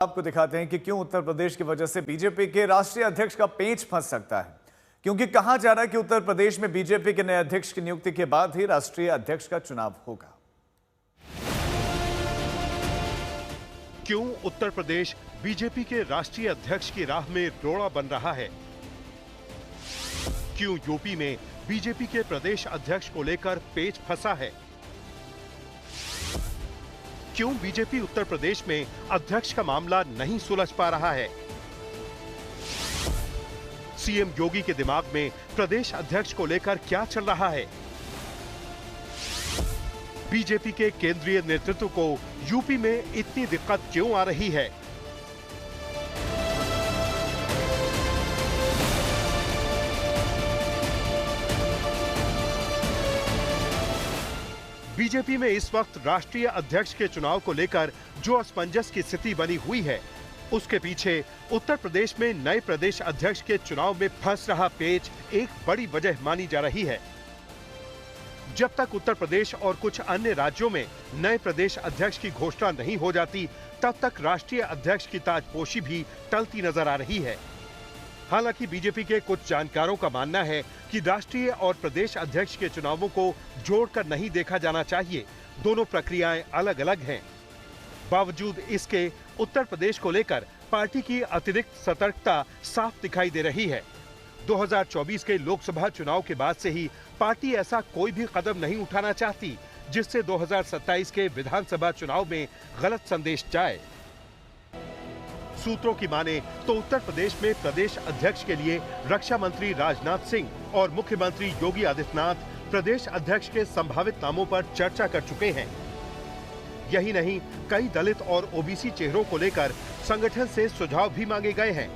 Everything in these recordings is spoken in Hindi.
आपको दिखाते हैं कि क्यों उत्तर प्रदेश की वजह से बीजेपी के राष्ट्रीय अध्यक्ष का पेंच फंस सकता है। क्योंकि कहा जा रहा है कि उत्तर प्रदेश में बीजेपी के नए अध्यक्ष की नियुक्ति के बाद ही राष्ट्रीय अध्यक्ष का चुनाव होगा। क्यों उत्तर प्रदेश बीजेपी के राष्ट्रीय अध्यक्ष की राह में रोड़ा बन रहा है? क्यों यूपी में बीजेपी के प्रदेश अध्यक्ष को लेकर पेच फंसा है? क्यों बीजेपी उत्तर प्रदेश में अध्यक्ष का मामला नहीं सुलझ पा रहा है? सीएम योगी के दिमाग में प्रदेश अध्यक्ष को लेकर क्या चल रहा है? बीजेपी के केंद्रीय नेतृत्व को यूपी में इतनी दिक्कत क्यों आ रही है? बीजेपी में इस वक्त राष्ट्रीय अध्यक्ष के चुनाव को लेकर जो असमंजस की स्थिति बनी हुई है, उसके पीछे उत्तर प्रदेश में नए प्रदेश अध्यक्ष के चुनाव में फंस रहा पेच एक बड़ी वजह मानी जा रही है। जब तक उत्तर प्रदेश और कुछ अन्य राज्यों में नए प्रदेश अध्यक्ष की घोषणा नहीं हो जाती, तब तक राष्ट्रीय अध्यक्ष की ताजपोशी भी टलती नजर आ रही है। हालांकि बीजेपी के कुछ जानकारों का मानना है कि राष्ट्रीय और प्रदेश अध्यक्ष के चुनावों को जोड़कर नहीं देखा जाना चाहिए, दोनों प्रक्रियाएं अलग अलग हैं। बावजूद इसके उत्तर प्रदेश को लेकर पार्टी की अतिरिक्त सतर्कता साफ दिखाई दे रही है। 2024 के लोकसभा चुनाव के बाद से ही पार्टी ऐसा कोई भी कदम नहीं उठाना चाहती जिससे 2027 के विधानसभा चुनाव में गलत संदेश जाए। सूत्रों की माने तो उत्तर प्रदेश में प्रदेश अध्यक्ष के लिए रक्षा मंत्री राजनाथ सिंह और मुख्यमंत्री योगी आदित्यनाथ प्रदेश अध्यक्ष के संभावित नामों पर चर्चा कर चुके हैं। यही नहीं, कई दलित और ओबीसी चेहरों को लेकर संगठन से सुझाव भी मांगे गए हैं।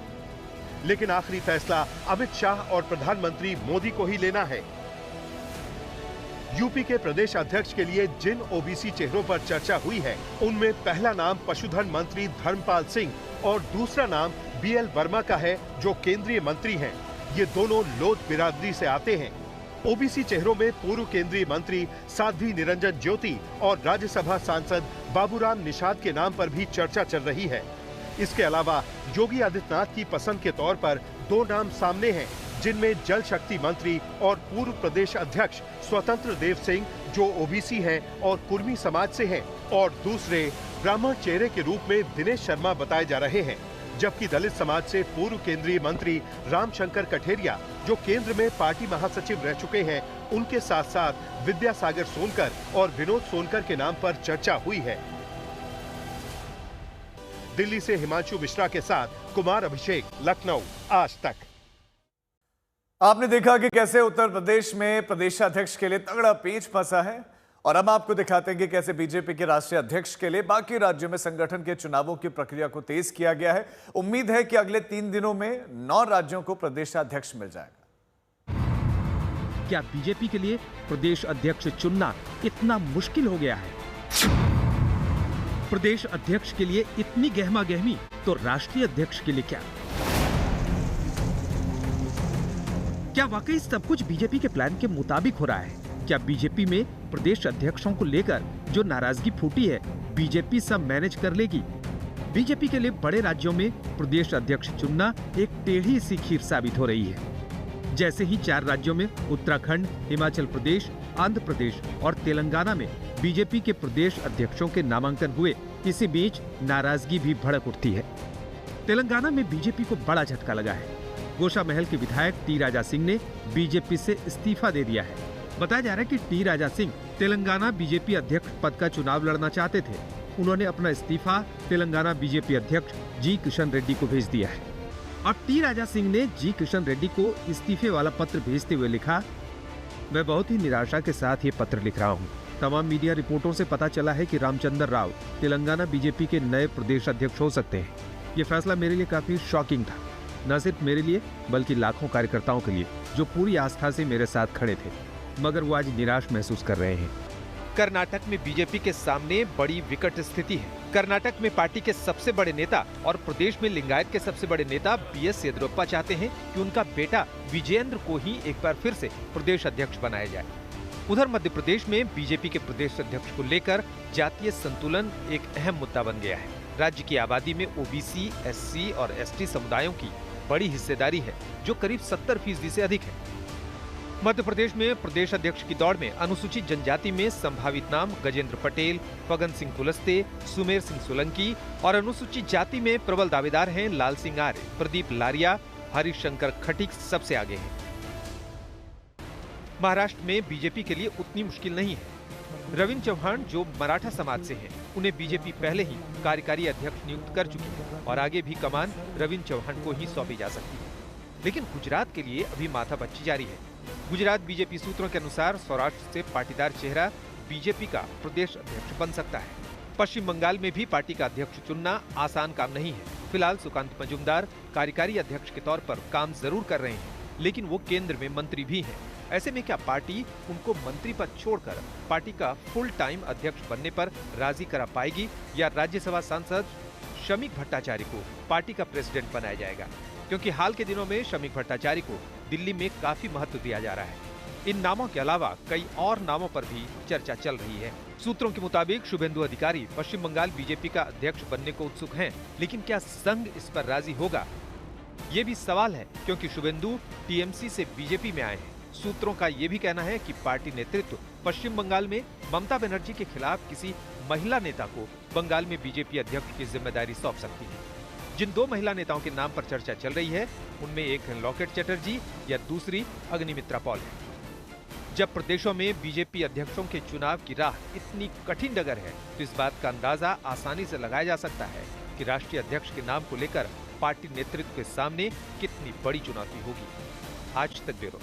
लेकिन आखिरी फैसला अमित शाह और प्रधानमंत्री मोदी को ही लेना है। यूपी के प्रदेश अध्यक्ष के लिए जिन ओबीसी चेहरों पर चर्चा हुई है, उनमें पहला नाम पशुधन मंत्री धर्मपाल सिंह और दूसरा नाम बीएल वर्मा का है, जो केंद्रीय मंत्री हैं। ये दोनों लोध बिरादरी से आते हैं। ओबीसी चेहरों में पूर्व केंद्रीय मंत्री साध्वी निरंजन ज्योति और राज्यसभा सांसद बाबूराम निषाद के नाम पर भी चर्चा चल रही है। इसके अलावा योगी आदित्यनाथ की पसंद के तौर पर दो नाम सामने हैं, जिनमें जल शक्ति मंत्री और पूर्व प्रदेश अध्यक्ष स्वतंत्र देव सिंह, जो ओबीसी हैं और कुर्मी समाज से हैं, और दूसरे ब्राह्मण चेहरे के रूप में दिनेश शर्मा बताए जा रहे हैं। जबकि दलित समाज से पूर्व केंद्रीय मंत्री रामशंकर कठेरिया, जो केंद्र में पार्टी महासचिव रह चुके हैं, उनके साथ साथ विद्यासागर सोनकर और विनोद सोनकर के नाम पर चर्चा हुई है। दिल्ली से हिमांशु मिश्रा के साथ कुमार अभिषेक, लखनऊ, आज तक। आपने देखा कि कैसे उत्तर प्रदेश में प्रदेशाध्यक्ष के लिए तगड़ा पेंच फंसा है, और अब आपको दिखाते हैं कि कैसे बीजेपी के राष्ट्रीय अध्यक्ष के लिए बाकी राज्यों में संगठन के चुनावों की प्रक्रिया को तेज किया गया है। उम्मीद है कि अगले 3 दिनों में 9 राज्यों को प्रदेशाध्यक्ष मिल जाएगा। क्या बीजेपी के लिए प्रदेश अध्यक्ष चुनना इतना मुश्किल हो गया है? प्रदेश अध्यक्ष के लिए इतनी गहमा गहमी, तो राष्ट्रीय अध्यक्ष के लिए क्या वाकई सब कुछ बीजेपी के प्लान के मुताबिक हो रहा है? क्या बीजेपी में प्रदेश अध्यक्षों को लेकर जो नाराजगी फूटी है, बीजेपी सब मैनेज कर लेगी? बीजेपी के लिए बड़े राज्यों में प्रदेश अध्यक्ष चुनना एक टेढ़ी सी खीर साबित हो रही है। जैसे ही 4 राज्यों में उत्तराखंड, हिमाचल प्रदेश, आंध्र प्रदेश और तेलंगाना में बीजेपी के प्रदेश अध्यक्षों के नामांकन हुए, इसी बीच नाराजगी भी भड़क उठती है। तेलंगाना में बीजेपी को बड़ा झटका लगा है। गोशा महल के विधायक टी राजा सिंह ने बीजेपी से इस्तीफा दे दिया है। बताया जा रहा है कि टी राजा सिंह तेलंगाना बीजेपी अध्यक्ष पद का चुनाव लड़ना चाहते थे। उन्होंने अपना इस्तीफा तेलंगाना बीजेपी अध्यक्ष जी किशन रेड्डी को भेज दिया है। और टी राजा सिंह ने जी किशन रेड्डी को इस्तीफे वाला पत्र भेजते हुए लिखा, मैं बहुत ही निराशा के साथ ये पत्र लिख रहा हूँ। तमाम मीडिया रिपोर्टों से पता चला है कि रामचंद्र राव तेलंगाना बीजेपी के नए प्रदेश अध्यक्ष हो सकते हैं। ये फैसला मेरे लिए काफी शॉकिंग था, न सिर्फ मेरे लिए बल्कि लाखों कार्यकर्ताओं के लिए, जो पूरी आस्था से मेरे साथ खड़े थे, मगर वो आज निराश महसूस कर रहे हैं। कर्नाटक में बीजेपी के सामने बड़ी विकट स्थिति है। कर्नाटक में पार्टी के सबसे बड़े नेता और प्रदेश में लिंगायत के सबसे बड़े नेता बीएस येदियुरप्पा चाहते हैं कि उनका बेटा विजयेंद्र को ही एक बार फिर से प्रदेश अध्यक्ष बनाया जाए। उधर मध्य प्रदेश में बीजेपी के प्रदेश अध्यक्ष को लेकर जातीय संतुलन एक अहम मुद्दा बन गया है। राज्य की आबादी में ओबीसी, एससी और एसटी समुदायों की बड़ी हिस्सेदारी है, जो करीब 70% से अधिक है। मध्य प्रदेश में प्रदेश अध्यक्ष की दौड़ में अनुसूचित जनजाति में संभावित नाम गजेंद्र पटेल, फगन सिंह कुलस्ते, सुमेर सिंह सोलंकी और अनुसूचित जाति में प्रबल दावेदार हैं लाल सिंह आर्य, प्रदीप लारिया, हरिशंकर खटीक सबसे आगे हैं। महाराष्ट्र में बीजेपी के लिए उतनी मुश्किल नहीं है। रविंद्र चौहान जो मराठा समाज से हैं, उन्हें बीजेपी पहले ही कार्यकारी अध्यक्ष नियुक्त कर चुकी है और आगे भी कमान रविंद्र चौहान को ही सौंपी जा सकती है। लेकिन गुजरात के लिए अभी माथापच्ची जारी है। गुजरात बीजेपी सूत्रों के अनुसार सौराष्ट्र से पाटीदार चेहरा बीजेपी का प्रदेश अध्यक्ष बन सकता है। पश्चिम बंगाल में भी पार्टी का अध्यक्ष चुनना आसान काम नहीं है। फिलहाल सुकांत मजूमदार कार्यकारी अध्यक्ष के तौर पर काम जरूर कर रहे हैं, लेकिन वो केंद्र में मंत्री भी हैं। ऐसे में क्या पार्टी उनको मंत्री पद छोड़कर पार्टी का फुल टाइम अध्यक्ष बनने पर राजी करा पाएगी, या राज्यसभा सांसद शमीक भट्टाचार्य को पार्टी का प्रेसिडेंट बनाया जाएगा? क्योंकि हाल के दिनों में शमीक भट्टाचार्य को दिल्ली में काफी महत्व दिया जा रहा है। इन नामों के अलावा कई और नामों पर भी चर्चा चल रही है। सूत्रों के मुताबिक शुभेंदु अधिकारी पश्चिम बंगाल बीजेपी का अध्यक्ष बनने को उत्सुक हैं, लेकिन क्या संघ इस पर राजी होगा, ये भी सवाल है, क्योंकि शुभेंदु टीएमसी से बीजेपी में आए हैं। सूत्रों का ये भी कहना है कि पार्टी नेतृत्व पश्चिम बंगाल में ममता बनर्जी के खिलाफ किसी महिला नेता को बंगाल में बीजेपी अध्यक्ष की जिम्मेदारी सौंप सकती है। जिन दो महिला नेताओं के नाम पर चर्चा चल रही है, उनमें एक है लॉकेट चटर्जी या दूसरी अग्निमित्रा पॉल है। जब प्रदेशों में बीजेपी अध्यक्षों के चुनाव की राह इतनी कठिन डगर है, तो इस बात का अंदाजा आसानी से लगाया जा सकता है कि राष्ट्रीय अध्यक्ष के नाम को लेकर पार्टी नेतृत्व के सामने कितनी बड़ी चुनौती होगी। आज तक ब्यूरो।